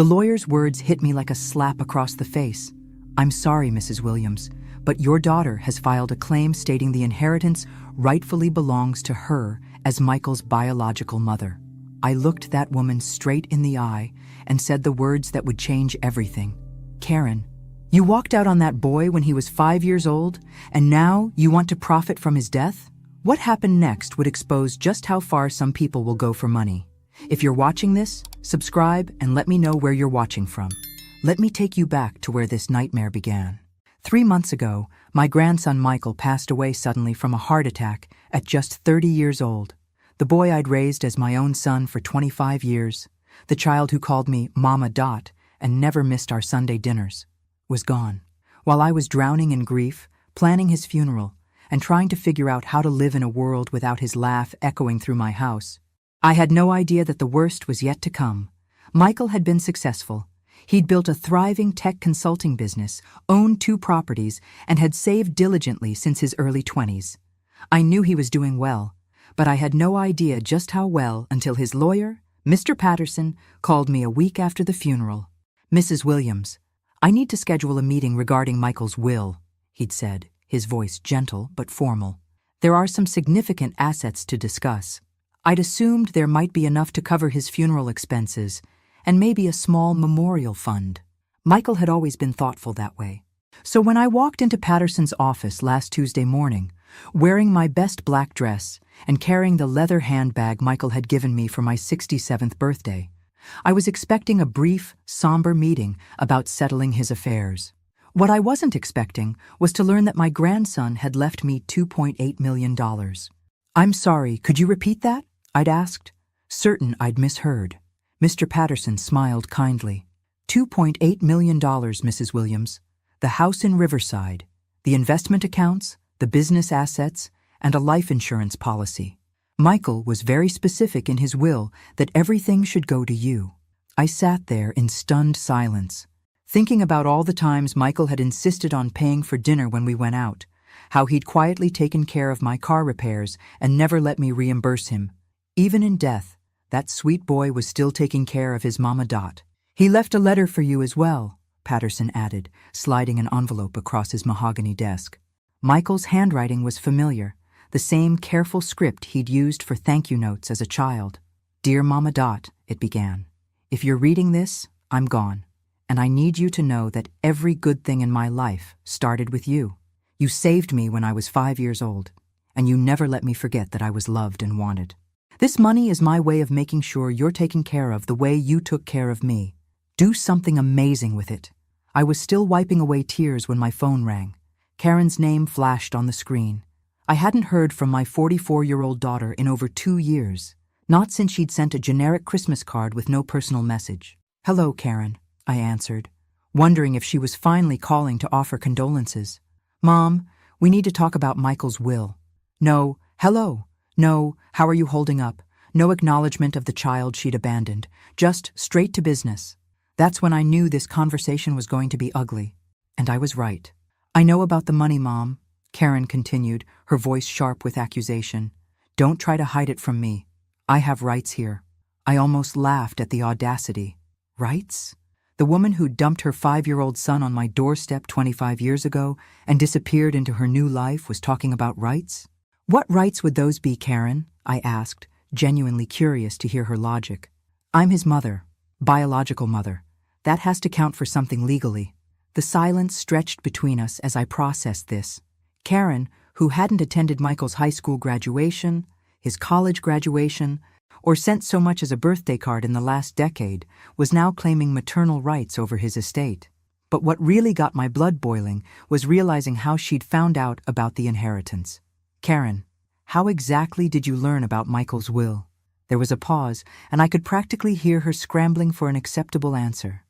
The lawyer's words hit me like a slap across the face. "I'm sorry, Mrs. Williams, but your daughter has filed a claim stating the inheritance rightfully belongs to her as Michael's biological mother." I looked that woman straight in the eye and said the words that would change everything. "Karen, you walked out on that boy when he was 5 years old, and now you want to profit from his death?" What happened next would expose just how far some people will go for money. If you're watching this, subscribe and let me know where you're watching from. Let me take you back to where this nightmare began. 3 months ago, my grandson Michael passed away suddenly from a heart attack at just 30 years old. The boy I'd raised as my own son for 25 years, the child who called me Mama Dot and never missed our Sunday dinners, was gone. While I was drowning in grief, planning his funeral, and trying to figure out how to live in a world without his laugh echoing through my house, I had no idea that the worst was yet to come. Michael had been successful. He'd built a thriving tech consulting business, owned 2 properties, and had saved diligently since his early 20s. I knew he was doing well, but I had no idea just how well until his lawyer, Mr. Patterson, called me a week after the funeral. "Mrs. Williams, I need to schedule a meeting regarding Michael's will," he'd said, his voice gentle but formal. "There are some significant assets to discuss. I'd assumed there might be enough to cover his funeral expenses, and maybe a small memorial fund." Michael had always been thoughtful that way. So when I walked into Patterson's office last Tuesday morning, wearing my best black dress and carrying the leather handbag Michael had given me for my 67th birthday, I was expecting a brief, somber meeting about settling his affairs. What I wasn't expecting was to learn that my grandson had left me $2.8 million. "I'm sorry, could you repeat that?" I'd asked, certain I'd misheard. Mr. Patterson smiled kindly. $2.8 million, Mrs. Williams. The house in Riverside, the investment accounts, the business assets, and a life insurance policy. Michael was very specific in his will that everything should go to you. I sat there in stunned silence, thinking about all the times Michael had insisted on paying for dinner when we went out, how he'd quietly taken care of my car repairs and never let me reimburse him. Even in death, that sweet boy was still taking care of his Mama Dot. "He left a letter for you as well," Patterson added, sliding an envelope across his mahogany desk. Michael's handwriting was familiar, the same careful script he'd used for thank-you notes as a child. "Dear Mama Dot," it began, "if you're reading this, I'm gone, and I need you to know that every good thing in my life started with you. You saved me when I was 5 years old, and you never let me forget that I was loved and wanted. This money is my way of making sure you're taken care of the way you took care of me. Do something amazing with it." I was still wiping away tears when my phone rang. Karen's name flashed on the screen. I hadn't heard from my 44-year-old daughter in over 2 years, not since she'd sent a generic Christmas card with no personal message. "Hello, Karen," I answered, wondering if she was finally calling to offer condolences. "Mom, we need to talk about Michael's will." No, hello. No, how are you holding up? No acknowledgement of the child she'd abandoned, just straight to business. That's when I knew this conversation was going to be ugly. And I was right. "I know about the money, Mom," Karen continued, her voice sharp with accusation. "Don't try to hide it from me. I have rights here." I almost laughed at the audacity. Rights? The woman who dumped her 5-year-old son on my doorstep 25 years ago and disappeared into her new life was talking about rights? "What rights would those be, Karen?" I asked, genuinely curious to hear her logic. "I'm his mother, biological mother. That has to count for something legally." The silence stretched between us as I processed this. Karen, who hadn't attended Michael's high school graduation, his college graduation, or sent so much as a birthday card in the last decade, was now claiming maternal rights over his estate. But what really got my blood boiling was realizing how she'd found out about the inheritance. "Karen, how exactly did you learn about Michael's will?" There was a pause, and I could practically hear her scrambling for an acceptable answer.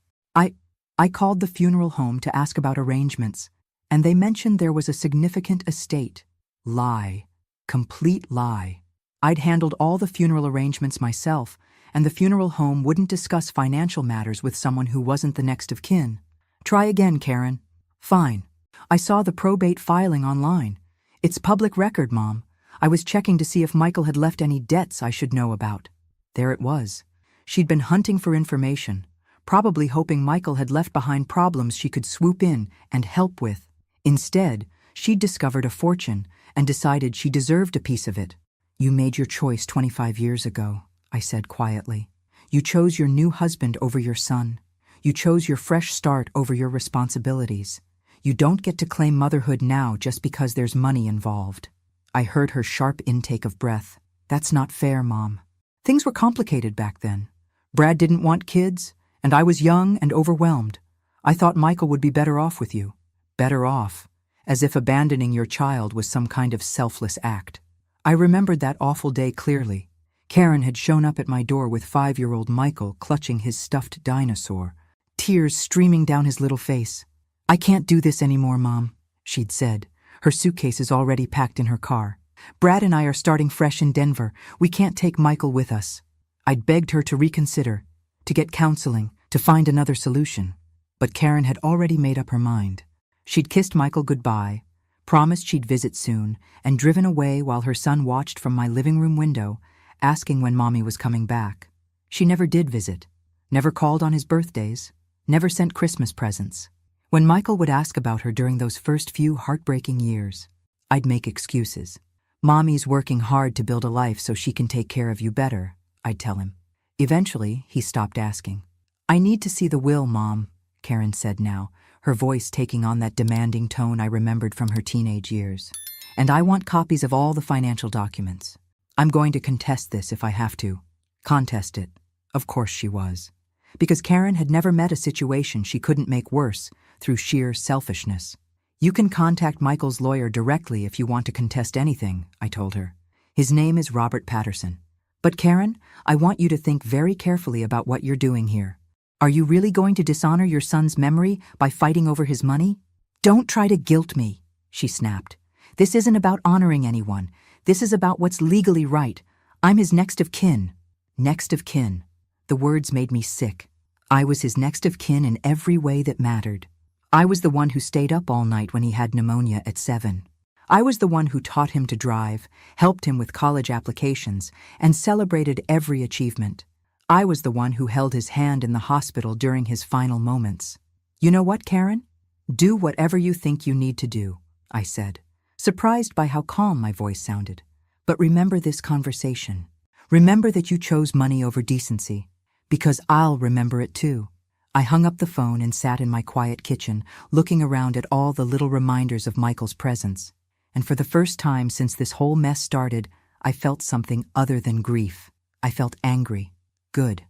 I called the funeral home to ask about arrangements, and they mentioned there was a significant estate. Lie. Complete lie. I'd handled all the funeral arrangements myself, and the funeral home wouldn't discuss financial matters with someone who wasn't the next of kin. "Try again, Karen." "Fine. I saw the probate filing online. It's public record, Mom. I was checking to see if Michael had left any debts I should know about." There it was. She'd been hunting for information, probably hoping Michael had left behind problems she could swoop in and help with. Instead, she'd discovered a fortune and decided she deserved a piece of it. "You made your choice 25 years ago," I said quietly. "You chose your new husband over your son. You chose your fresh start over your responsibilities. You don't get to claim motherhood now just because there's money involved." I heard her sharp intake of breath. "That's not fair, Mom. Things were complicated back then. Brad didn't want kids, and I was young and overwhelmed. I thought Michael would be better off with you." Better off, as if abandoning your child was some kind of selfless act. I remembered that awful day clearly. Karen had shown up at my door with 5-year-old Michael clutching his stuffed dinosaur, tears streaming down his little face. "I can't do this anymore, Mom," she'd said, her suitcases already packed in her car. "Brad and I are starting fresh in Denver. We can't take Michael with us." I'd begged her to reconsider, to get counseling, to find another solution. But Karen had already made up her mind. She'd kissed Michael goodbye, promised she'd visit soon, and driven away while her son watched from my living room window, asking when Mommy was coming back. She never did visit, never called on his birthdays, never sent Christmas presents. When Michael would ask about her during those first few heartbreaking years, I'd make excuses. "Mommy's working hard to build a life so she can take care of you better," I'd tell him. Eventually, he stopped asking. "I need to see the will, Mom," Karen said now, her voice taking on that demanding tone I remembered from her teenage years. "And I want copies of all the financial documents. I'm going to contest this if I have to." Contest it. Of course she was. Because Karen had never met a situation she couldn't make worse through sheer selfishness. "You can contact Michael's lawyer directly if you want to contest anything," I told her. "His name is Robert Patterson. But Karen, I want you to think very carefully about what you're doing here. Are you really going to dishonor your son's memory by fighting over his money?" "Don't try to guilt me," she snapped. "This isn't about honoring anyone. This is about what's legally right. I'm his next of kin." Next of kin. The words made me sick. I was his next of kin in every way that mattered. I was the one who stayed up all night when he had pneumonia at 7. I was the one who taught him to drive, helped him with college applications, and celebrated every achievement. I was the one who held his hand in the hospital during his final moments. "You know what, Karen? Do whatever you think you need to do," I said, surprised by how calm my voice sounded. "But remember this conversation. Remember that you chose money over decency, because I'll remember it too." I hung up the phone and sat in my quiet kitchen, looking around at all the little reminders of Michael's presence. And for the first time since this whole mess started, I felt something other than grief. I felt angry. Good.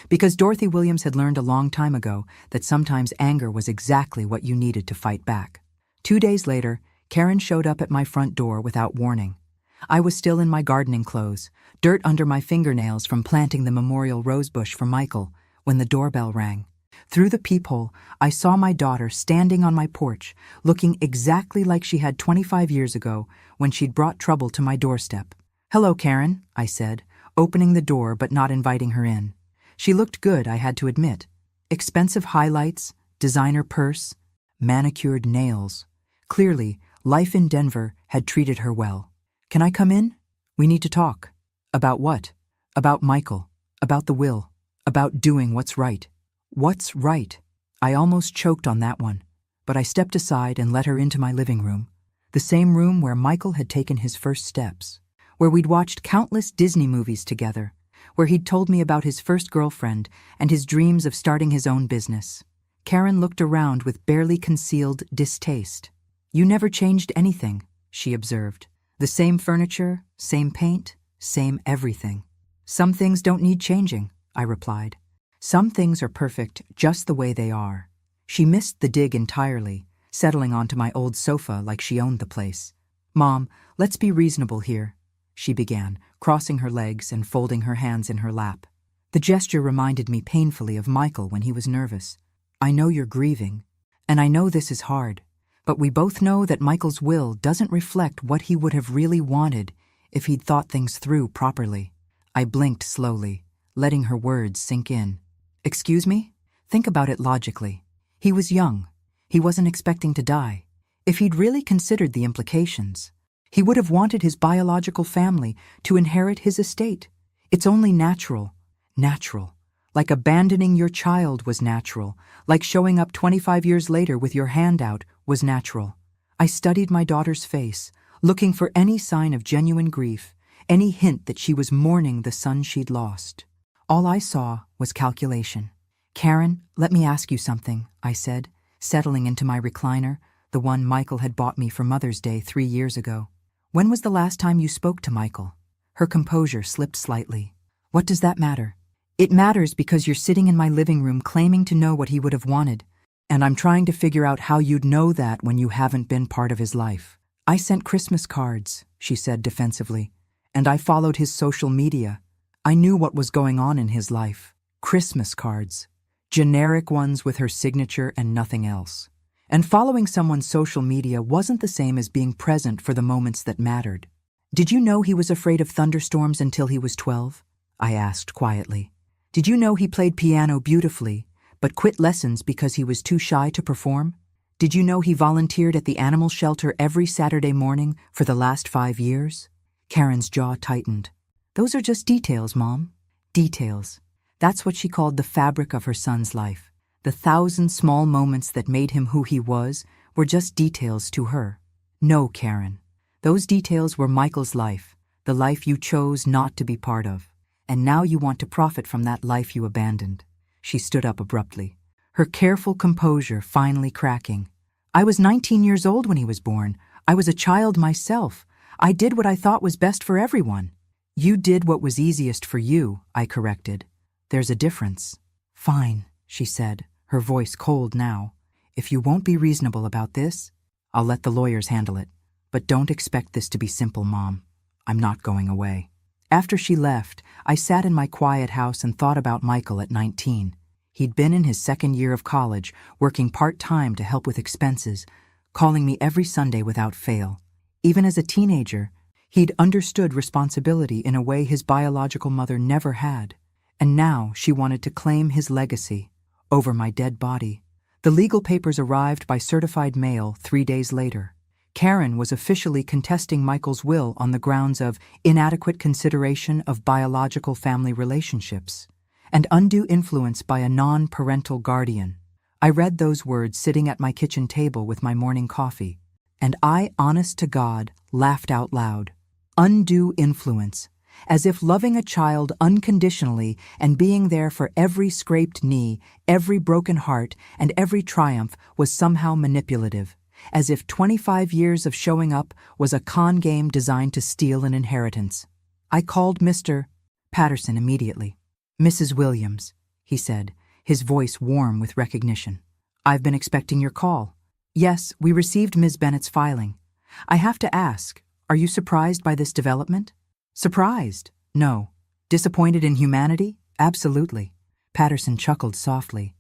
Because Dorothy Williams had learned a long time ago that sometimes anger was exactly what you needed to fight back. 2 days later, Karen showed up at my front door without warning. I was still in my gardening clothes, dirt under my fingernails from planting the memorial rosebush for Michael, when the doorbell rang. Through the peephole, I saw my daughter standing on my porch, looking exactly like she had 25 years ago when she'd brought trouble to my doorstep. "Hello, Karen," I said, opening the door but not inviting her in. She looked good, I had to admit. Expensive highlights, designer purse, manicured nails. Clearly, life in Denver had treated her well. "Can I come in? We need to talk." "About what?" "About Michael. About the will. About doing what's right." What's right? I almost choked on that one, but I stepped aside and let her into my living room, the same room where Michael had taken his first steps, where we'd watched countless Disney movies together, where he'd told me about his first girlfriend and his dreams of starting his own business. Karen looked around with barely concealed distaste. "You never changed anything," she observed. "The same furniture, same paint, same everything." "Some things don't need changing," I replied. "Some things are perfect just the way they are." She missed the dig entirely, settling onto my old sofa like she owned the place. "Mom, let's be reasonable here," she began, crossing her legs and folding her hands in her lap. The gesture reminded me painfully of Michael when he was nervous. "I know you're grieving, and I know this is hard, but we both know that Michael's will doesn't reflect what he would have really wanted if he'd thought things through properly." I blinked slowly, letting her words sink in. "Excuse me? Think about it logically. He was young. He wasn't expecting to die. If he'd really considered the implications, he would have wanted his biological family to inherit his estate. It's only natural. Natural. Like abandoning your child was natural, like showing up 25 years later with your hand out was natural. I studied my daughter's face, looking for any sign of genuine grief, any hint that she was mourning the son she'd lost. All I saw was calculation. "Karen, let me ask you something," I said, settling into my recliner, the one Michael had bought me for Mother's Day 3 years ago. "When was the last time you spoke to Michael?" Her composure slipped slightly. "What does that matter?" "It matters because you're sitting in my living room claiming to know what he would have wanted, and I'm trying to figure out how you'd know that when you haven't been part of his life." "I sent Christmas cards," she said defensively, "and I followed his social media. I knew what was going on in his life. Christmas cards. Generic ones with her signature and nothing else. And following someone's social media wasn't the same as being present for the moments that mattered." "Did you know he was afraid of thunderstorms until he was 12? I asked quietly. "Did you know he played piano beautifully, but quit lessons because he was too shy to perform? Did you know he volunteered at the animal shelter every Saturday morning for the last 5 years? Karen's jaw tightened. "Those are just details, Mom. Details. That's what she called the fabric of her son's life. The 1,000 small moments that made him who he was were just details to her. No, Karen. Those details were Michael's life, the life you chose not to be part of. And now you want to profit from that life you abandoned." She stood up abruptly, her careful composure finally cracking. "I was 19 years old when he was born. I was a child myself. I did what I thought was best for everyone." "You did what was easiest for you," I corrected. "There's a difference." "Fine," she said, her voice cold now. "If you won't be reasonable about this, I'll let the lawyers handle it. But don't expect this to be simple, Mom. I'm not going away." After she left, I sat in my quiet house and thought about Michael at 19. He'd been in his second year of college, working part-time to help with expenses, calling me every Sunday without fail. Even as a teenager, he'd understood responsibility in a way his biological mother never had. And now she wanted to claim his legacy over my dead body. The legal papers arrived by certified mail 3 days later. Karen was officially contesting Michael's will on the grounds of inadequate consideration of biological family relationships and undue influence by a non-parental guardian. I read those words sitting at my kitchen table with my morning coffee, and I, honest to God, laughed out loud. Undue influence, as if loving a child unconditionally and being there for every scraped knee, every broken heart, and every triumph was somehow manipulative. As if 25 years of showing up was a con game designed to steal an inheritance. I called Mr. Patterson immediately. "Mrs. Williams," he said, his voice warm with recognition. "I've been expecting your call." "Yes, we received Ms. Bennett's filing. I have to ask, are you surprised by this development?" "Surprised? No. Disappointed in humanity? Absolutely." Patterson chuckled softly.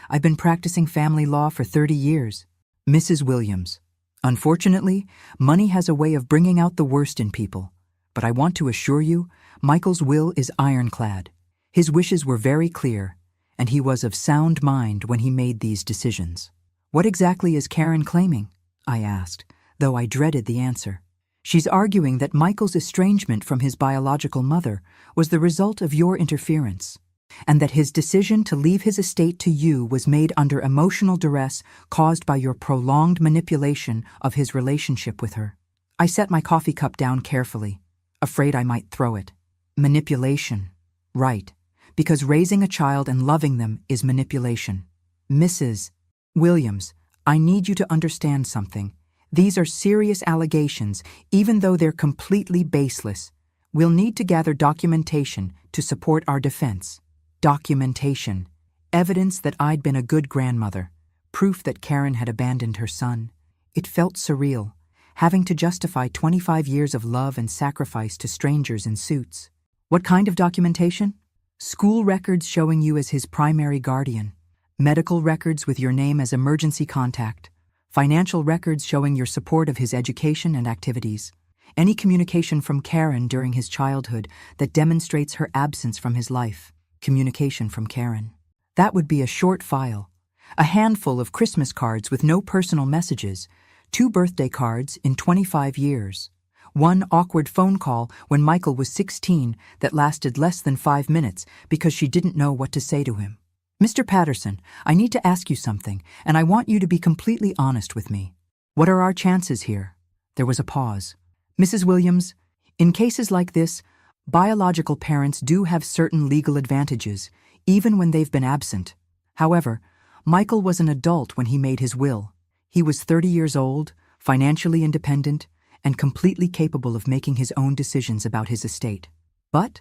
"I've been practicing family law for 30 years. Mrs. Williams, unfortunately, money has a way of bringing out the worst in people. But I want to assure you, Michael's will is ironclad. His wishes were very clear, and he was of sound mind when he made these decisions." "What exactly is Karen claiming?" I asked, though I dreaded the answer. "She's arguing that Michael's estrangement from his biological mother was the result of your interference, and that his decision to leave his estate to you was made under emotional duress caused by your prolonged manipulation of his relationship with her." I set my coffee cup down carefully, afraid I might throw it. Manipulation. Right. Because raising a child and loving them is manipulation. "Mrs. Williams, I need you to understand something. These are serious allegations, even though they're completely baseless. We'll need to gather documentation to support our defense." Documentation. Evidence that I'd been a good grandmother. Proof that Karen had abandoned her son. It felt surreal, having to justify 25 years of love and sacrifice to strangers in suits. "What kind of documentation?" "School records showing you as his primary guardian. Medical records with your name as emergency contact. Financial records showing your support of his education and activities. Any communication from Karen during his childhood that demonstrates her absence from his life. Communication from Karen." That would be a short file. A handful of Christmas cards with no personal messages, 2 birthday cards in 25 years. One awkward phone call when Michael was 16 that lasted less than 5 minutes because she didn't know what to say to him. "Mr. Patterson, I need to ask you something, and I want you to be completely honest with me. What are our chances here?" There was a pause. "Mrs. Williams, in cases like this, biological parents do have certain legal advantages, even when they've been absent. However, Michael was an adult when he made his will. He was 30 years old, financially independent, and completely capable of making his own decisions about his estate. But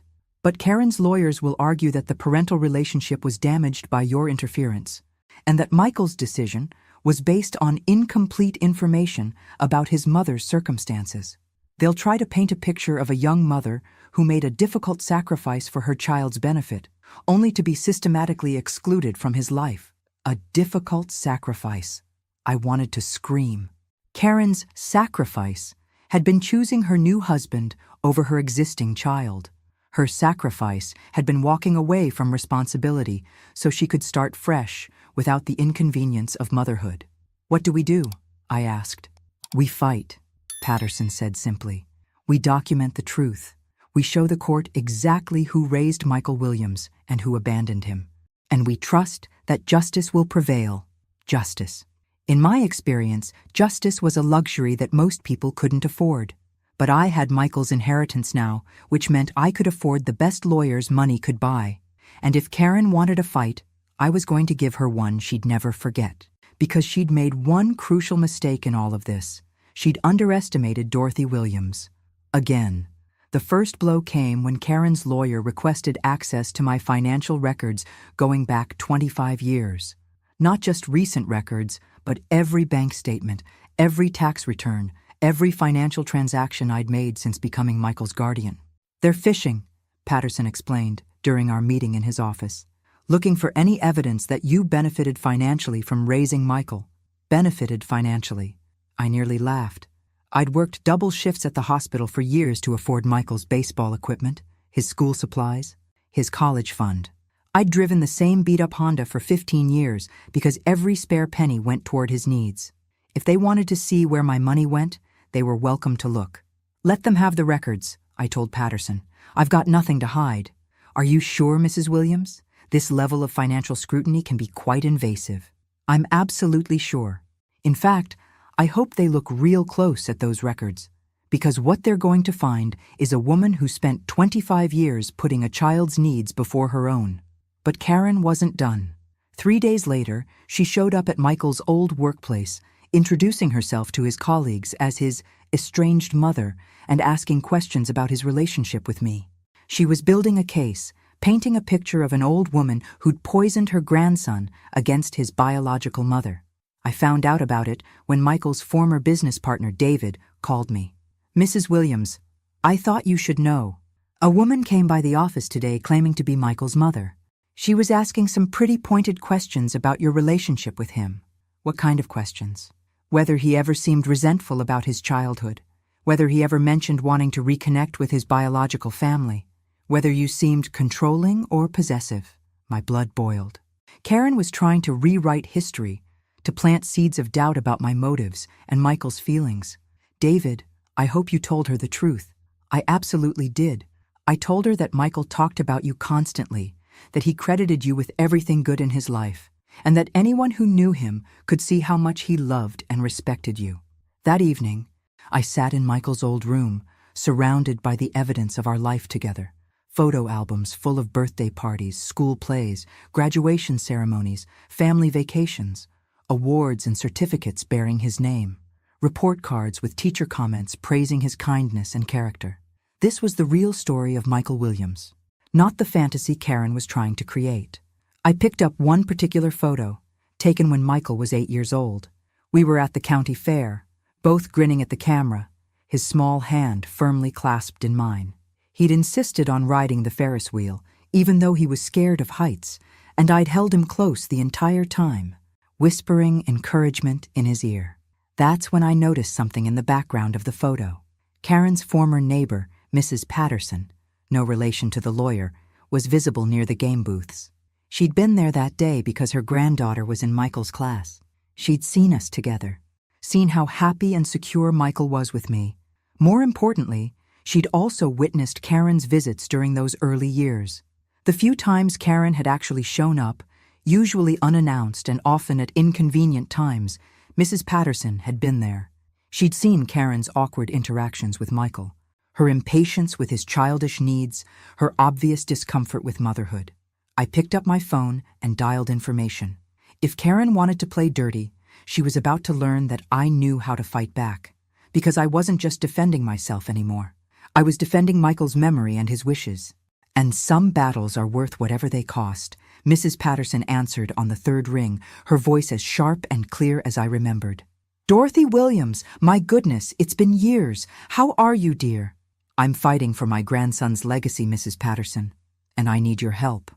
Karen's lawyers will argue that the parental relationship was damaged by your interference, and that Michael's decision was based on incomplete information about his mother's circumstances. They'll try to paint a picture of a young mother who made a difficult sacrifice for her child's benefit, only to be systematically excluded from his life. A difficult sacrifice. I wanted to scream. Karen's sacrifice had been choosing her new husband over her existing child. Her sacrifice had been walking away from responsibility so she could start fresh without the inconvenience of motherhood. "What do we do?" I asked. "We fight," Patterson said simply. "We document the truth. We show the court exactly who raised Michael Williams and who abandoned him. And we trust that justice will prevail. Justice. In my experience, justice was a luxury that most people couldn't afford. But I had Michael's inheritance now, which meant I could afford the best lawyers money could buy. And if Karen wanted a fight, I was going to give her one she'd never forget. Because she'd made one crucial mistake in all of this. She'd underestimated Dorothy Williams. Again. The first blow came when Karen's lawyer requested access to my financial records going back 25 years. Not just recent records, but every bank statement, every tax return, every financial transaction I'd made since becoming Michael's guardian. "They're fishing," Patterson explained during our meeting in his office. "Looking for any evidence that you benefited financially from raising Michael." Benefited financially. I nearly laughed. I'd worked double shifts at the hospital for years to afford Michael's baseball equipment, his school supplies, his college fund. I'd driven the same beat-up Honda for 15 years because every spare penny went toward his needs. If they wanted to see where my money went, they were welcome to look. "Let them have the records," I told Patterson. "I've got nothing to hide." "Are you sure, Mrs. Williams? This level of financial scrutiny can be quite invasive." "I'm absolutely sure. In fact, I hope they look real close at those records, because what they're going to find is a woman who spent 25 years putting a child's needs before her own." But Karen wasn't done. 3 days later, she showed up at Michael's old workplace, introducing herself to his colleagues as his estranged mother and asking questions about his relationship with me. She was building a case, painting a picture of an old woman who'd poisoned her grandson against his biological mother. I found out about it when Michael's former business partner, David, called me. "Mrs. Williams, I thought you should know. A woman came by the office today claiming to be Michael's mother. She was asking some pretty pointed questions about your relationship with him." "What kind of questions?" "Whether he ever seemed resentful about his childhood, whether he ever mentioned wanting to reconnect with his biological family, whether you seemed controlling or possessive." My blood boiled. Karen was trying to rewrite history, to plant seeds of doubt about my motives and Michael's feelings. "David, I hope you told her the truth." "I absolutely did. I told her that Michael talked about you constantly, that he credited you with everything good in his life, and that anyone who knew him could see how much he loved and respected you." That evening, I sat in Michael's old room, surrounded by the evidence of our life together. Photo albums full of birthday parties, school plays, graduation ceremonies, family vacations, awards and certificates bearing his name, report cards with teacher comments praising his kindness and character. This was the real story of Michael Williams, not the fantasy Karen was trying to create. I picked up one particular photo, taken when Michael was 8 years old. We were at the county fair, both grinning at the camera, his small hand firmly clasped in mine. He'd insisted on riding the Ferris wheel, even though he was scared of heights, and I'd held him close the entire time, whispering encouragement in his ear. That's when I noticed something in the background of the photo. Karen's former neighbor, Mrs. Patterson, no relation to the lawyer, was visible near the game booths. She'd been there that day because her granddaughter was in Michael's class. She'd seen us together, seen how happy and secure Michael was with me, More importantly, she'd also witnessed Karen's visits during those early years. The few times Karen had actually shown up, usually unannounced and often at inconvenient times, Mrs. Patterson had been there. She'd seen Karen's awkward interactions with Michael, her impatience with his childish needs, her obvious discomfort with motherhood. I picked up my phone and dialed information. If Karen wanted to play dirty, she was about to learn that I knew how to fight back, because I wasn't just defending myself anymore. I was defending Michael's memory and his wishes. And some battles are worth whatever they cost, Mrs. Patterson answered on the third ring, her voice as sharp and clear as I remembered. Dorothy Williams, my goodness, it's been years. How are you, dear? I'm fighting for my grandson's legacy, Mrs. Patterson, and I need your help.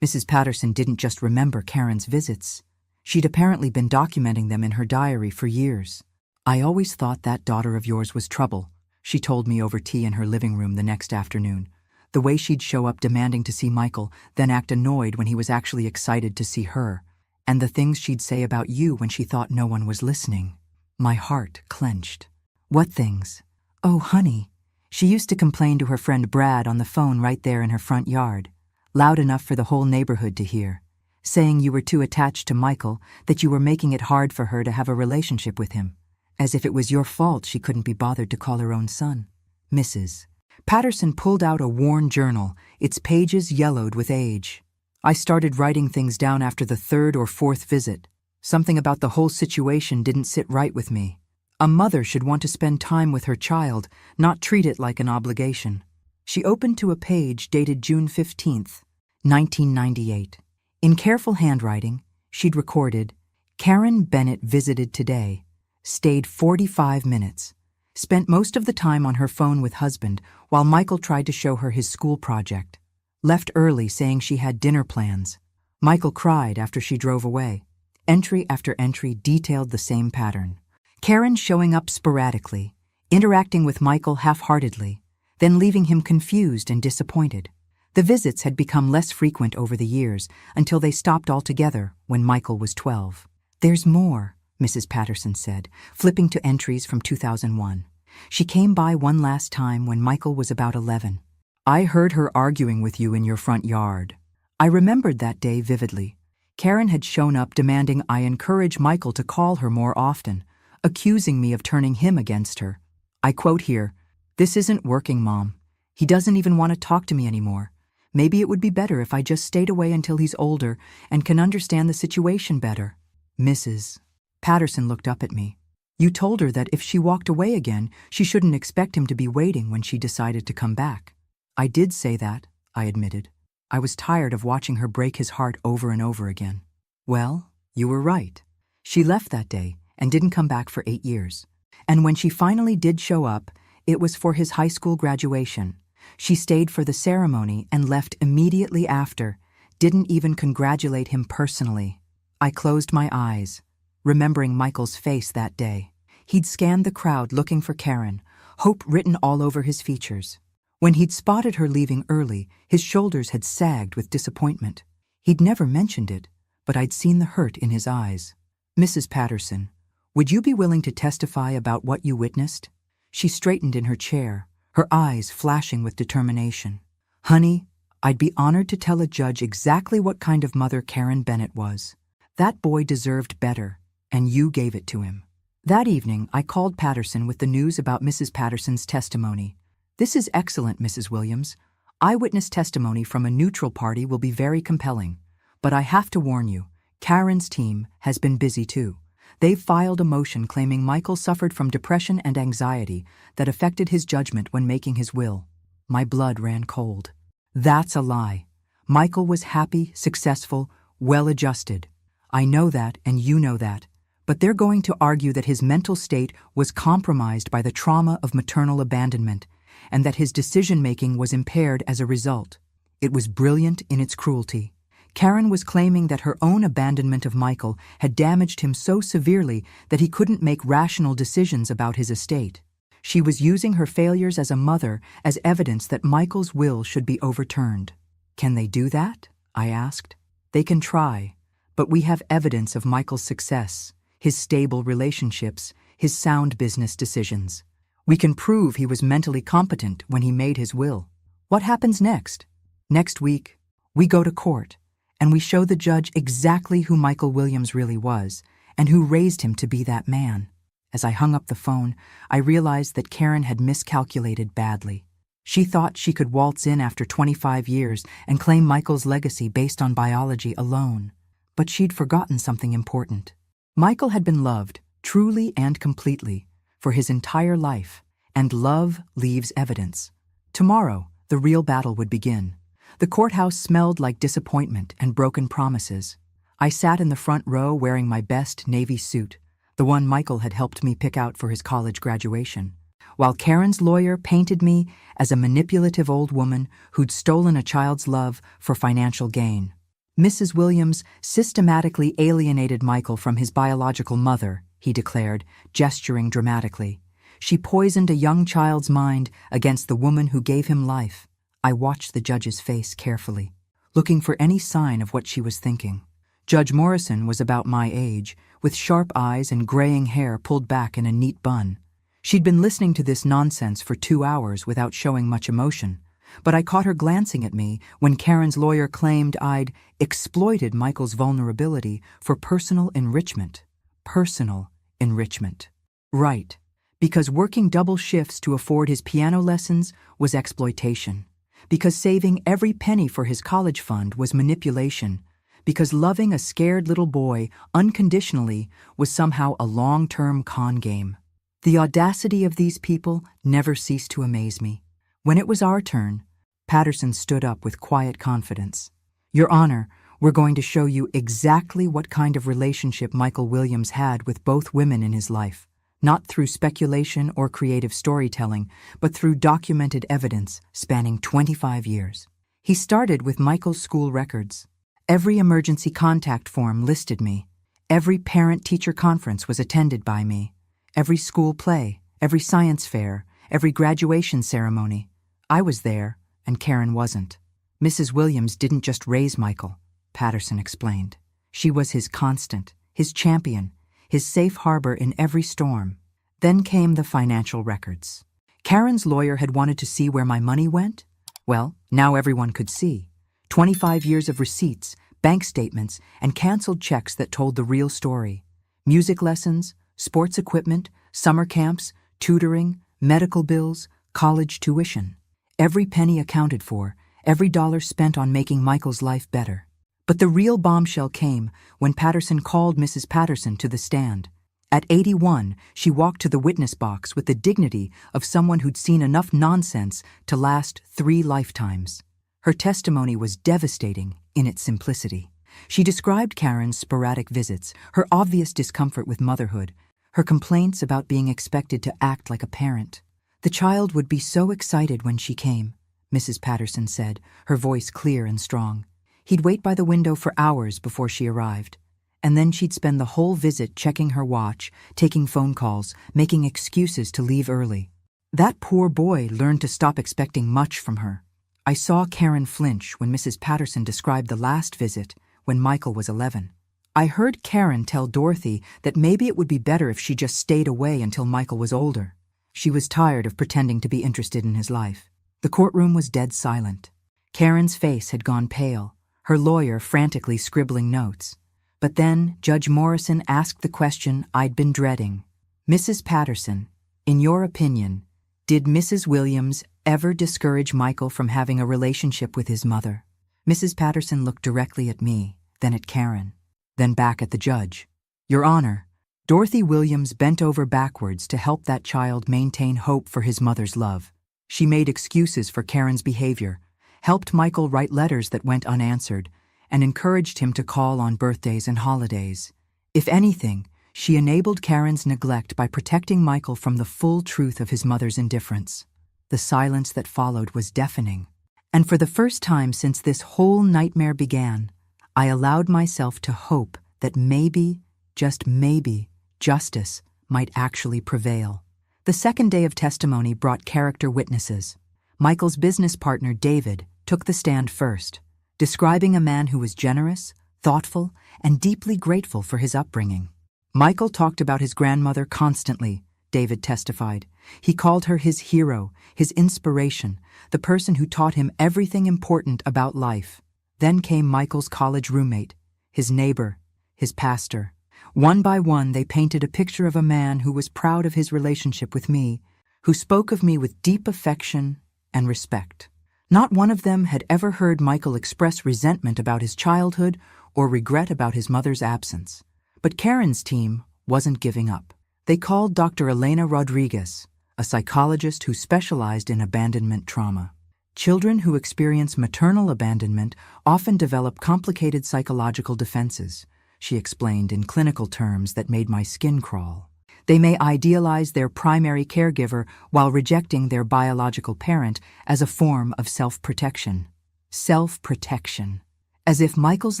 Mrs. Patterson didn't just remember Karen's visits. She'd apparently been documenting them in her diary for years. I always thought that daughter of yours was trouble, she told me over tea in her living room the next afternoon. The way she'd show up demanding to see Michael, then act annoyed when he was actually excited to see her, and the things she'd say about you when she thought no one was listening. My heart clenched. What things? Oh, honey. She used to complain to her friend Brad on the phone right there in her front yard, loud enough for the whole neighborhood to hear, saying you were too attached to Michael, that you were making it hard for her to have a relationship with him, as if it was your fault she couldn't be bothered to call her own son. Mrs. Patterson pulled out a worn journal, its pages yellowed with age. I started writing things down after the third or fourth visit. Something about the whole situation didn't sit right with me. A mother should want to spend time with her child, not treat it like an obligation. She opened to a page dated June 15th, 1998. In careful handwriting, she'd recorded, Karen Bennett visited today, stayed 45 minutes, spent most of the time on her phone with husband while Michael tried to show her his school project, left early saying she had dinner plans. Michael cried after she drove away. Entry after entry detailed the same pattern. Karen showing up sporadically, interacting with Michael half-heartedly, then leaving him confused and disappointed. The visits had become less frequent over the years until they stopped altogether when Michael was 12. There's more, Mrs. Patterson said, flipping to entries from 2001. She came by one last time when Michael was about 11. I heard her arguing with you in your front yard. I remembered that day vividly. Karen had shown up demanding I encourage Michael to call her more often, accusing me of turning him against her. I quote here, "This isn't working, Mom. He doesn't even want to talk to me anymore. Maybe it would be better if I just stayed away until he's older and can understand the situation better." Mrs. Patterson looked up at me. You told her that if she walked away again, she shouldn't expect him to be waiting when she decided to come back. I did say that, I admitted. I was tired of watching her break his heart over and over again. Well, you were right. She left that day and didn't come back for 8 years. And when she finally did show up, it was for his high school graduation. She stayed for the ceremony and left immediately after, didn't even congratulate him personally. I closed my eyes, remembering Michael's face that day. He'd scanned the crowd looking for Karen, hope written all over his features. When he'd spotted her leaving early, his shoulders had sagged with disappointment. He'd never mentioned it, but I'd seen the hurt in his eyes. Mrs. Patterson, would you be willing to testify about what you witnessed? She straightened in her chair, her eyes flashing with determination. Honey, I'd be honored to tell a judge exactly what kind of mother Karen Bennett was. That boy deserved better, and you gave it to him. That evening, I called Patterson with the news about Mrs. Patterson's testimony. This is excellent, Mrs. Williams. Eyewitness testimony from a neutral party will be very compelling. But I have to warn you, Karen's team has been busy too. They've filed a motion claiming Michael suffered from depression and anxiety that affected his judgment when making his will. My blood ran cold. That's a lie. Michael was happy, successful, well-adjusted. I know that, and you know that. But they're going to argue that his mental state was compromised by the trauma of maternal abandonment, and that his decision-making was impaired as a result. It was brilliant in its cruelty. Karen was claiming that her own abandonment of Michael had damaged him so severely that he couldn't make rational decisions about his estate. She was using her failures as a mother as evidence that Michael's will should be overturned. Can they do that? I asked. They can try, but we have evidence of Michael's success, his stable relationships, his sound business decisions. We can prove he was mentally competent when he made his will. What happens next? Next week, we go to court, and we show the judge exactly who Michael Williams really was and who raised him to be that man. As I hung up the phone, I realized that Karen had miscalculated badly. She thought she could waltz in after 25 years and claim Michael's legacy based on biology alone. But she'd forgotten something important. Michael had been loved, truly and completely, for his entire life, and love leaves evidence. Tomorrow, the real battle would begin. The courthouse smelled like disappointment and broken promises. I sat in the front row wearing my best navy suit, the one Michael had helped me pick out for his college graduation, while Karen's lawyer painted me as a manipulative old woman who'd stolen a child's love for financial gain. Mrs. Williams systematically alienated Michael from his biological mother, he declared, gesturing dramatically. She poisoned a young child's mind against the woman who gave him life. I watched the judge's face carefully, looking for any sign of what she was thinking. Judge Morrison was about my age, with sharp eyes and graying hair pulled back in a neat bun. She'd been listening to this nonsense for 2 hours without showing much emotion, but I caught her glancing at me when Karen's lawyer claimed I'd exploited Michael's vulnerability for personal enrichment. Personal enrichment. Right, because working double shifts to afford his piano lessons was exploitation, because saving every penny for his college fund was manipulation, because loving a scared little boy unconditionally was somehow a long-term con game. The audacity of these people never ceased to amaze me. When it was our turn, Patterson stood up with quiet confidence. Your Honor, we're going to show you exactly what kind of relationship Michael Williams had with both women in his life, not through speculation or creative storytelling, but through documented evidence spanning 25 years. He started with Michael's school records. Every emergency contact form listed me. Every parent-teacher conference was attended by me. Every school play, every science fair, every graduation ceremony. I was there, and Karen wasn't. Mrs. Williams didn't just raise Michael, Patterson explained. She was his constant, his champion, his safe harbor in every storm. Then came the financial records. Karen's lawyer had wanted to see where my money went. Well, now everyone could see. 25 years of receipts, bank statements, and canceled checks that told the real story. Music lessons, sports equipment, summer camps, tutoring, medical bills, college tuition. Every penny accounted for, every dollar spent on making Michael's life better. But the real bombshell came when Patterson called Mrs. Patterson to the stand. At 81, she walked to the witness box with the dignity of someone who'd seen enough nonsense to last 3 lifetimes. Her testimony was devastating in its simplicity. She described Karen's sporadic visits, her obvious discomfort with motherhood, her complaints about being expected to act like a parent. The child would be so excited when she came, Mrs. Patterson said, her voice clear and strong. He'd wait by the window for hours before she arrived, and then she'd spend the whole visit checking her watch, taking phone calls, making excuses to leave early. That poor boy learned to stop expecting much from her. I saw Karen flinch when Mrs. Patterson described the last visit, when Michael was 11. I heard Karen tell Dorothy that maybe it would be better if she just stayed away until Michael was older. She was tired of pretending to be interested in his life. The courtroom was dead silent. Karen's face had gone pale, her lawyer frantically scribbling notes. But then Judge Morrison asked the question I'd been dreading. Mrs. Patterson, in your opinion, did Mrs. Williams ever discourage Michael from having a relationship with his mother? Mrs. Patterson looked directly at me, then at Karen, then back at the judge. Your Honor, Dorothy Williams bent over backwards to help that child maintain hope for his mother's love. She made excuses for Karen's behavior, helped Michael write letters that went unanswered, and encouraged him to call on birthdays and holidays. If anything, she enabled Karen's neglect by protecting Michael from the full truth of his mother's indifference. The silence that followed was deafening. And for the first time since this whole nightmare began, I allowed myself to hope that maybe, just maybe, justice might actually prevail. The second day of testimony brought character witnesses. Michael's business partner, David, took the stand first, describing a man who was generous, thoughtful, and deeply grateful for his upbringing. Michael talked about his grandmother constantly, David testified. He called her his hero, his inspiration, the person who taught him everything important about life. Then came Michael's college roommate, his neighbor, his pastor. One by one, they painted a picture of a man who was proud of his relationship with me, who spoke of me with deep affection and respect. Not one of them had ever heard Michael express resentment about his childhood or regret about his mother's absence. But Karen's team wasn't giving up. They called Dr. Elena Rodriguez, a psychologist who specialized in abandonment trauma. Children who experience maternal abandonment often develop complicated psychological defenses, she explained in clinical terms that made my skin crawl. They may idealize their primary caregiver while rejecting their biological parent as a form of self-protection. Self-protection. As if Michael's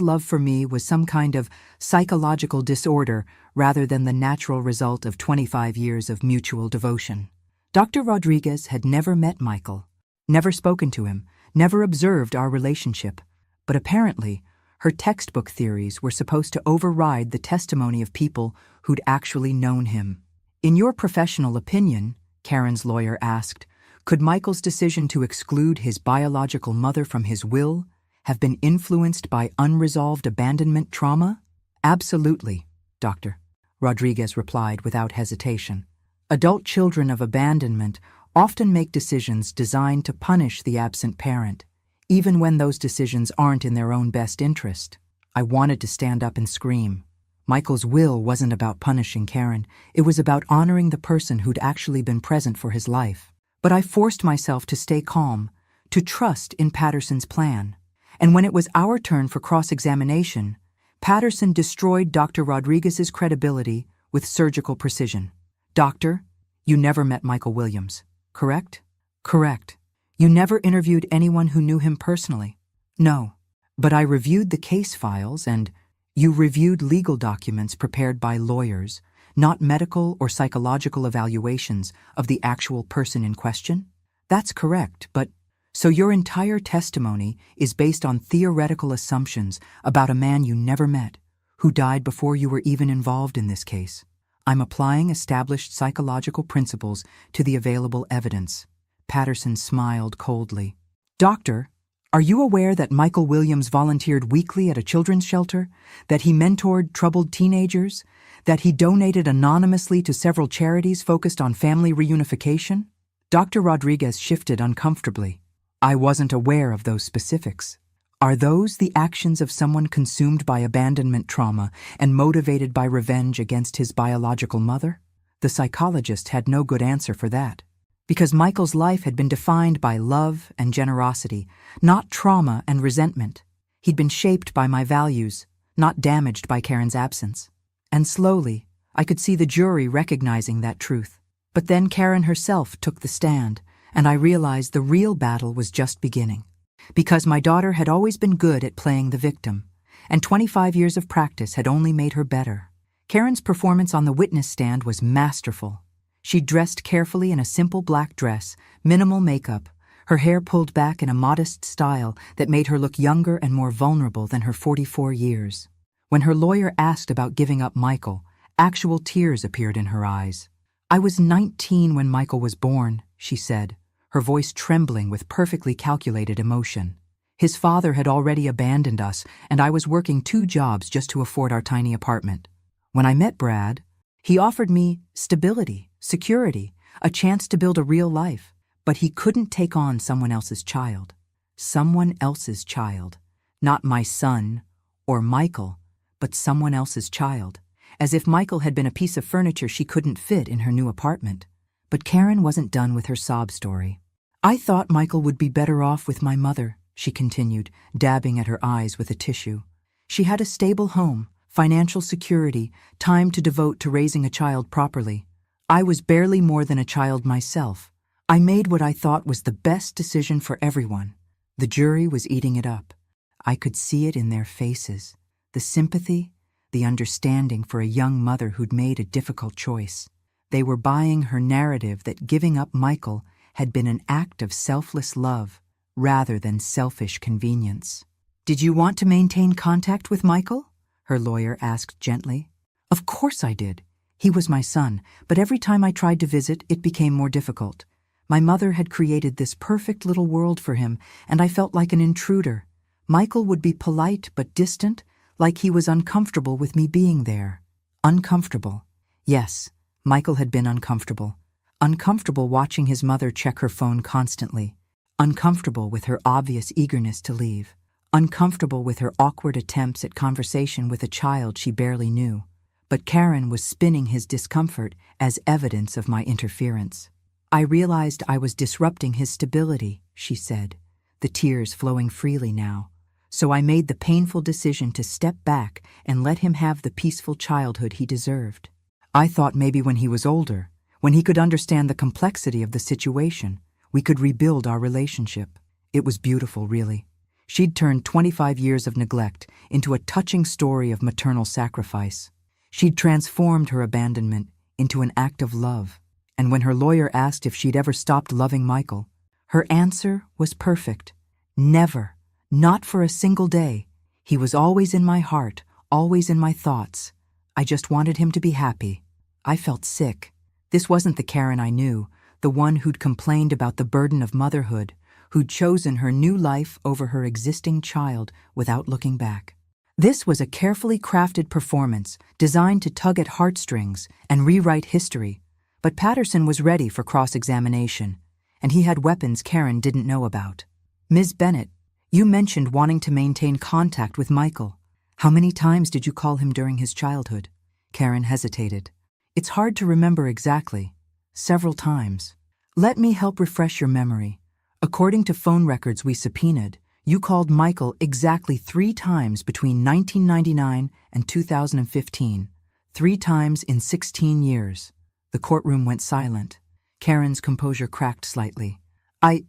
love for me was some kind of psychological disorder rather than the natural result of 25 years of mutual devotion. Dr. Rodriguez had never met Michael, never spoken to him, never observed our relationship, but apparently her textbook theories were supposed to override the testimony of people who'd actually known him. In your professional opinion, Karen's lawyer asked, could Michael's decision to exclude his biological mother from his will have been influenced by unresolved abandonment trauma? Absolutely, Dr. Rodriguez replied without hesitation. Adult children of abandonment often make decisions designed to punish the absent parent, even when those decisions aren't in their own best interest. I wanted to stand up and scream. Michael's will wasn't about punishing Karen. It was about honoring the person who'd actually been present for his life. But I forced myself to stay calm, to trust in Patterson's plan. And when it was our turn for cross-examination, Patterson destroyed Dr. Rodriguez's credibility with surgical precision. Doctor, you never met Michael Williams, correct? Correct. You never interviewed anyone who knew him personally? No. But I reviewed the case files and you reviewed legal documents prepared by lawyers, not medical or psychological evaluations of the actual person in question? That's correct, but so your entire testimony is based on theoretical assumptions about a man you never met, who died before you were even involved in this case. I'm applying established psychological principles to the available evidence. Patterson smiled coldly. Doctor, are you aware that Michael Williams volunteered weekly at a children's shelter, that he mentored troubled teenagers, that he donated anonymously to several charities focused on family reunification? Dr. Rodriguez shifted uncomfortably. I wasn't aware of those specifics. Are those the actions of someone consumed by abandonment trauma and motivated by revenge against his biological mother? The psychologist had no good answer for that. Because Michael's life had been defined by love and generosity, not trauma and resentment. He'd been shaped by my values, not damaged by Karen's absence. And slowly, I could see the jury recognizing that truth. But then Karen herself took the stand, and I realized the real battle was just beginning. Because my daughter had always been good at playing the victim, and 25 years of practice had only made her better. Karen's performance on the witness stand was masterful. She dressed carefully in a simple black dress, minimal makeup, her hair pulled back in a modest style that made her look younger and more vulnerable than her 44 years. When her lawyer asked about giving up Michael, actual tears appeared in her eyes. I was 19 when Michael was born, she said, her voice trembling with perfectly calculated emotion. His father had already abandoned us, and I was working 2 jobs just to afford our tiny apartment. When I met Brad, he offered me stability, security, a chance to build a real life, but he couldn't take on someone else's child. Someone else's child. Not my son or Michael, but someone else's child. As if Michael had been a piece of furniture she couldn't fit in her new apartment. But Karen wasn't done with her sob story. I thought Michael would be better off with my mother, she continued, dabbing at her eyes with a tissue. She had a stable home, financial security, time to devote to raising a child properly. I was barely more than a child myself. I made what I thought was the best decision for everyone. The jury was eating it up. I could see it in their faces. The sympathy, the understanding for a young mother who'd made a difficult choice. They were buying her narrative that giving up Michael had been an act of selfless love rather than selfish convenience. Did you want to maintain contact with Michael? Her lawyer asked gently. Of course I did. He was my son, but every time I tried to visit, it became more difficult. My mother had created this perfect little world for him, and I felt like an intruder. Michael would be polite but distant, like he was uncomfortable with me being there. Uncomfortable. Yes, Michael had been uncomfortable. Uncomfortable watching his mother check her phone constantly. Uncomfortable with her obvious eagerness to leave. Uncomfortable with her awkward attempts at conversation with a child she barely knew. But Karen was spinning his discomfort as evidence of my interference. I realized I was disrupting his stability, she said, the tears flowing freely now. So I made the painful decision to step back and let him have the peaceful childhood he deserved. I thought maybe when he was older, when he could understand the complexity of the situation, we could rebuild our relationship. It was beautiful, really. She'd turned 25 years of neglect into a touching story of maternal sacrifice. She'd transformed her abandonment into an act of love. And when her lawyer asked if she'd ever stopped loving Michael, her answer was perfect. Never. Not for a single day. He was always in my heart, always in my thoughts. I just wanted him to be happy. I felt sick. This wasn't the Karen I knew, the one who'd complained about the burden of motherhood, who'd chosen her new life over her existing child without looking back. This was a carefully crafted performance designed to tug at heartstrings and rewrite history. But Patterson was ready for cross-examination, and he had weapons Karen didn't know about. Ms. Bennett, you mentioned wanting to maintain contact with Michael. How many times did you call him during his childhood? Karen hesitated. It's hard to remember exactly. Several times. Let me help refresh your memory. According to phone records we subpoenaed, you called Michael exactly 3 times between 1999 and 2015. 3 times in 16 years. The courtroom went silent. Karen's composure cracked slightly. I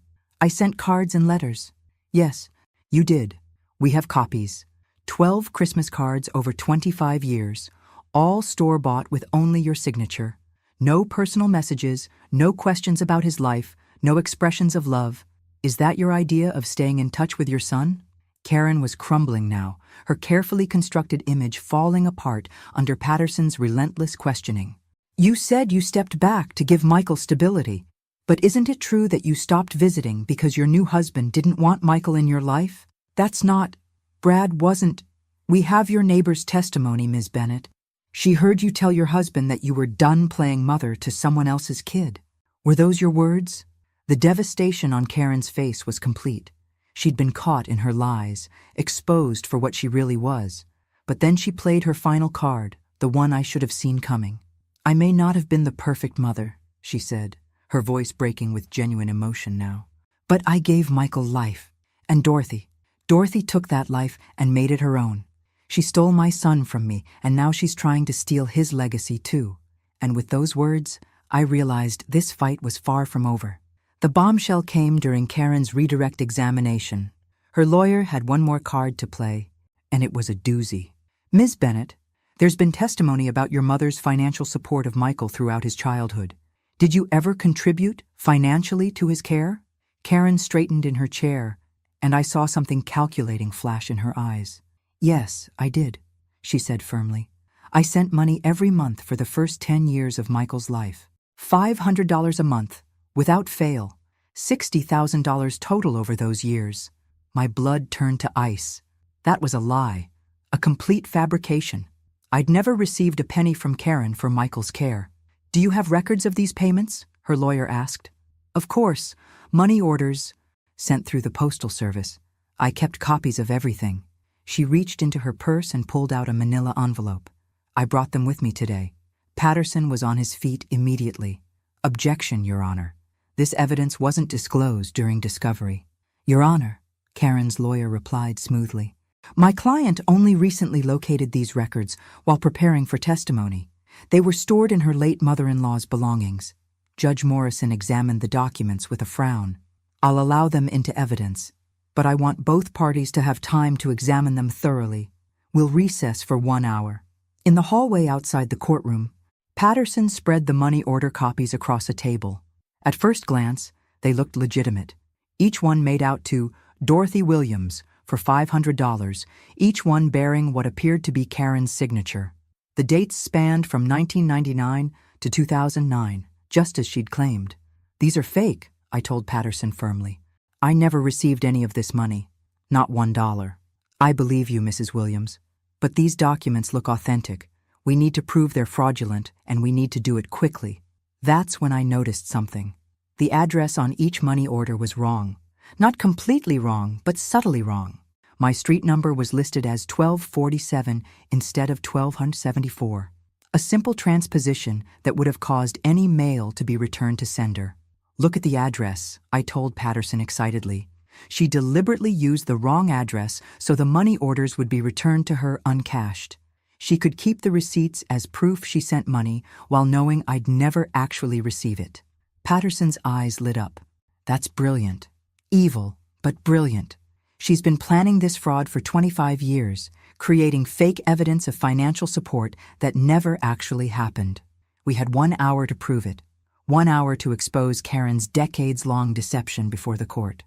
sent cards and letters. Yes, you did. We have copies. 12 Christmas cards over 25 years, all store-bought with only your signature. No personal messages, no questions about his life, no expressions of love. Is that your idea of staying in touch with your son? Karen was crumbling now, her carefully constructed image falling apart under Patterson's relentless questioning. You said you stepped back to give Michael stability, but isn't it true that you stopped visiting because your new husband didn't want Michael in your life? That's not. Brad wasn't. We have your neighbor's testimony, Ms. Bennett. She heard you tell your husband that you were done playing mother to someone else's kid. Were those your words? The devastation on Karen's face was complete. She'd been caught in her lies, exposed for what she really was. But then she played her final card, the one I should have seen coming. I may not have been the perfect mother, she said, her voice breaking with genuine emotion now. But I gave Michael life. And Dorothy. Dorothy took that life and made it her own. She stole my son from me, and now she's trying to steal his legacy too. And with those words, I realized this fight was far from over. The bombshell came during Karen's redirect examination. Her lawyer had one more card to play, and it was a doozy. Ms. Bennett, there's been testimony about your mother's financial support of Michael throughout his childhood. Did you ever contribute financially to his care? Karen straightened in her chair, and I saw something calculating flash in her eyes. Yes, I did, she said firmly. I sent money every month for the first 10 years of Michael's life. $500 a month. Without fail, $60,000 total over those years. My blood turned to ice. That was a lie, a complete fabrication. I'd never received a penny from Karen for Michael's care. Do you have records of these payments? Her lawyer asked. Of course, money orders, sent through the postal service. I kept copies of everything. She reached into her purse and pulled out a manila envelope. I brought them with me today. Patterson was on his feet immediately. Objection, Your Honor. This evidence wasn't disclosed during discovery. Your Honor, Karen's lawyer replied smoothly. My client only recently located these records while preparing for testimony. They were stored in her late mother-in-law's belongings. Judge Morrison examined the documents with a frown. I'll allow them into evidence, but I want both parties to have time to examine them thoroughly. We'll recess for 1 hour. In the hallway outside the courtroom, Patterson spread the money order copies across a table. At first glance, they looked legitimate. Each one made out to Dorothy Williams for $500, each one bearing what appeared to be Karen's signature. The dates spanned from 1999 to 2009, just as she'd claimed. "These are fake," I told Patterson firmly. "I never received any of this money. Not $1. "I believe you, Mrs. Williams. But these documents look authentic. We need to prove they're fraudulent, and we need to do it quickly." That's when I noticed something. The address on each money order was wrong. Not completely wrong, but subtly wrong. My street number was listed as 1247 instead of 1274. A simple transposition that would have caused any mail to be returned to sender. "Look at the address," I told Patterson excitedly. She deliberately used the wrong address so the money orders would be returned to her uncashed. She could keep the receipts as proof she sent money while knowing I'd never actually receive it. Patterson's eyes lit up. "That's brilliant. Evil, but brilliant. She's been planning this fraud for 25 years, creating fake evidence of financial support that never actually happened. We had 1 hour to prove it. 1 hour to expose Karen's decades-long deception before the court.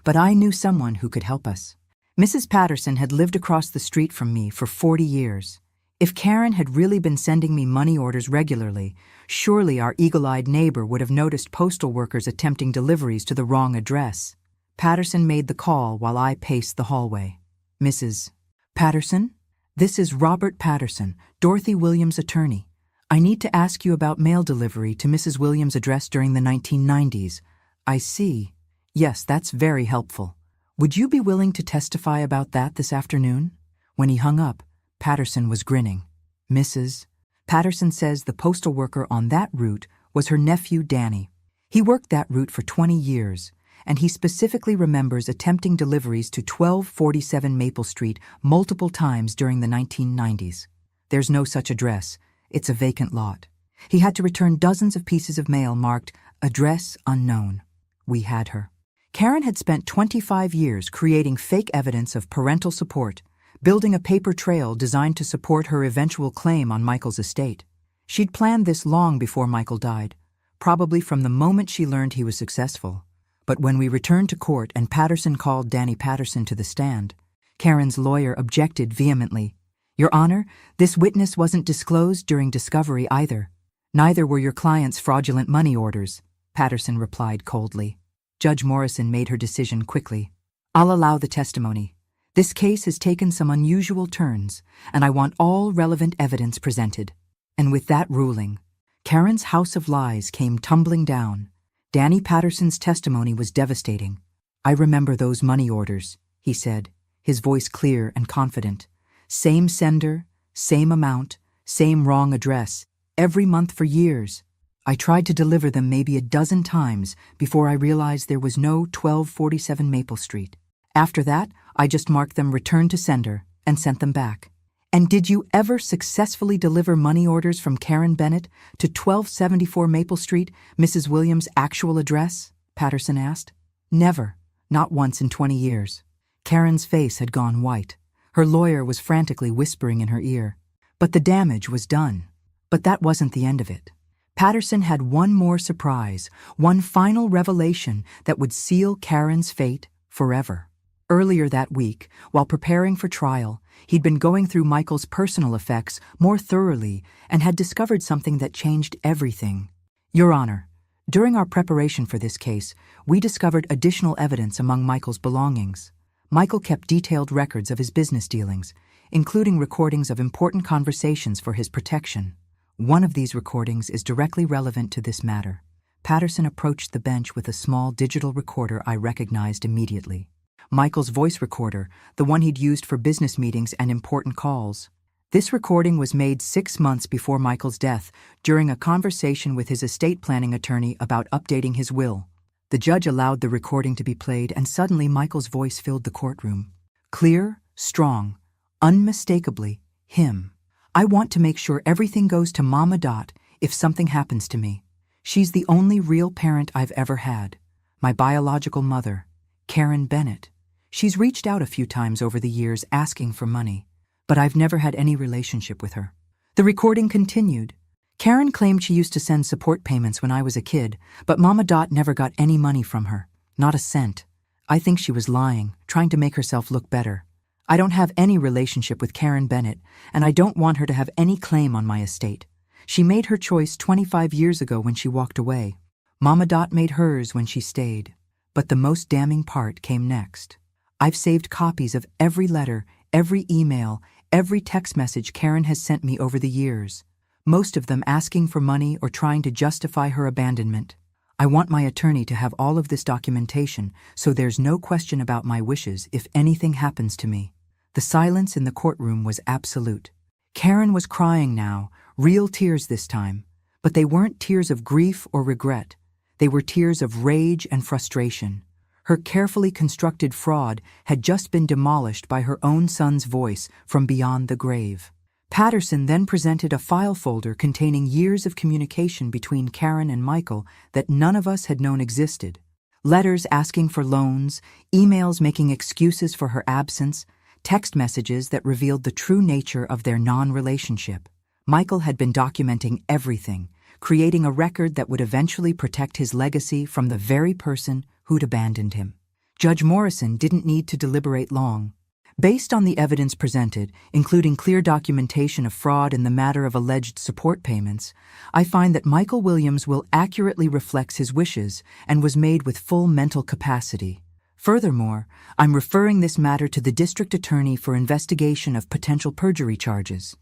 But I knew someone who could help us. Mrs. Patterson had lived across the street from me for 40 years. If Karen had really been sending me money orders regularly, surely our eagle-eyed neighbor would have noticed postal workers attempting deliveries to the wrong address. Patterson made the call while I paced the hallway. "Mrs. Patterson? This is Robert Patterson, Dorothy Williams' attorney. I need to ask you about mail delivery to Mrs. Williams' address during the 1990s. "I see. Yes, that's very helpful. Would you be willing to testify about that this afternoon?" When he hung up, Patterson was grinning. "Mrs. Patterson says the postal worker on that route was her nephew Danny. He worked that route for 20 years, and he specifically remembers attempting deliveries to 1247 Maple Street multiple times during the 1990s. There's no such address. It's a vacant lot. He had to return dozens of pieces of mail marked address unknown. We had her. Karen had spent 25 years creating fake evidence of parental support, building a paper trail designed to support her eventual claim on Michael's estate. She'd planned this long before Michael died, probably from the moment she learned he was successful. But when we returned to court and Patterson called Danny Patterson to the stand, Karen's lawyer objected vehemently. "Your Honor, this witness wasn't disclosed during discovery either. Neither were your client's fraudulent money orders," Patterson replied coldly. Judge Morrison made her decision quickly. "I'll allow the testimony. This case has taken some unusual turns, and I want all relevant evidence presented." And with that ruling, Karen's house of lies came tumbling down. Danny Patterson's testimony was devastating. "I remember those money orders," he said, his voice clear and confident. "Same sender, same amount, same wrong address, every month for years. I tried to deliver them maybe a dozen times before I realized there was no 1247 Maple Street. After that, I just marked them return to sender and sent them back." "And did you ever successfully deliver money orders from Karen Bennett to 1274 Maple Street, Mrs. Williams' actual address?" Patterson asked. "Never. Not once in 20 years." Karen's face had gone white. Her lawyer was frantically whispering in her ear. But the damage was done. But that wasn't the end of it. Patterson had one more surprise, one final revelation that would seal Karen's fate forever. Earlier that week, while preparing for trial, he'd been going through Michael's personal effects more thoroughly and had discovered something that changed everything. "Your Honor, during our preparation for this case, we discovered additional evidence among Michael's belongings. Michael kept detailed records of his business dealings, including recordings of important conversations for his protection. One of these recordings is directly relevant to this matter." Patterson approached the bench with a small digital recorder I recognized immediately. Michael's voice recorder, the one he'd used for business meetings and important calls. This recording was made 6 months before Michael's death, during a conversation with his estate planning attorney about updating his will. The judge allowed the recording to be played, and suddenly Michael's voice filled the courtroom. Clear, strong, unmistakably him. "I want to make sure everything goes to Mama Dot if something happens to me. She's the only real parent I've ever had. My biological mother, Karen Bennett. She's reached out a few times over the years asking for money, but I've never had any relationship with her." The recording continued. "Karen claimed she used to send support payments when I was a kid, but Mama Dot never got any money from her. Not a cent. I think she was lying, trying to make herself look better. I don't have any relationship with Karen Bennett, and I don't want her to have any claim on my estate. She made her choice 25 years ago when she walked away. Mama Dot made hers when she stayed. But the most damning part came next. I've saved copies of every letter, every email, every text message Karen has sent me over the years, most of them asking for money or trying to justify her abandonment. I want my attorney to have all of this documentation so there's no question about my wishes if anything happens to me. The silence in the courtroom was absolute. Karen was crying now, real tears this time, but they weren't tears of grief or regret. They were tears of rage and frustration. Her carefully constructed fraud had just been demolished by her own son's voice from beyond the grave. Patterson then presented a file folder containing years of communication between Karen and Michael that none of us had known existed. Letters asking for loans, emails making excuses for her absence, text messages that revealed the true nature of their non-relationship. Michael had been documenting everything, creating a record that would eventually protect his legacy from the very person who'd abandoned him. Judge Morrison didn't need to deliberate long. Based on the evidence presented, including clear documentation of fraud in the matter of alleged support payments, I find that Michael Williams will accurately reflects his wishes and was made with full mental capacity. Furthermore, I'm referring this matter to the district attorney for investigation of potential perjury charges.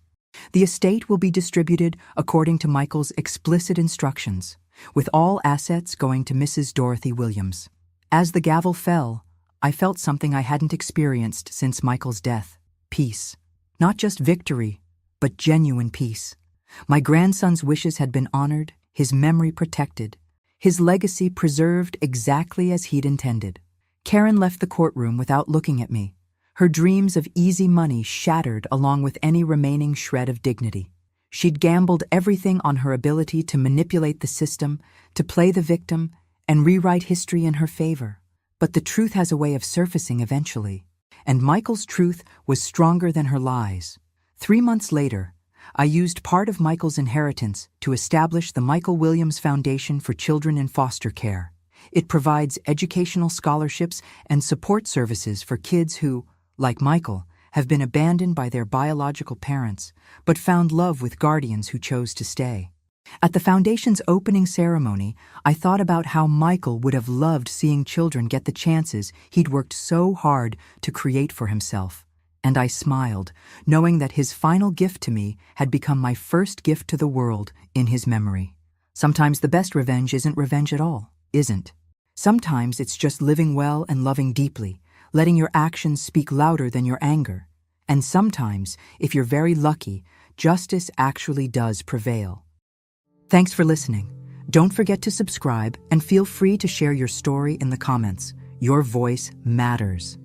The estate will be distributed according to Michael's explicit instructions, with all assets going to Mrs. Dorothy Williams. As the gavel fell, I felt something I hadn't experienced since Michael's death. Peace. Not just victory, but genuine peace. My grandson's wishes had been honored, his memory protected, his legacy preserved exactly as he'd intended. Karen left the courtroom without looking at me. Her dreams of easy money shattered along with any remaining shred of dignity. She'd gambled everything on her ability to manipulate the system, to play the victim, and rewrite history in her favor. But the truth has a way of surfacing eventually, and Michael's truth was stronger than her lies. 3 months later, I used part of Michael's inheritance to establish the Michael Williams Foundation for Children in Foster Care. It provides educational scholarships and support services for kids who, like Michael, have been abandoned by their biological parents, but found love with guardians who chose to stay. At the Foundation's opening ceremony, I thought about how Michael would have loved seeing children get the chances he'd worked so hard to create for himself. And I smiled, knowing that his final gift to me had become my first gift to the world in his memory. Sometimes the best revenge isn't revenge at all, isn't? Sometimes it's just living well and loving deeply, letting your actions speak louder than your anger. And sometimes, if you're very lucky, justice actually does prevail. Thanks for listening. Don't forget to subscribe and feel free to share your story in the comments. Your voice matters.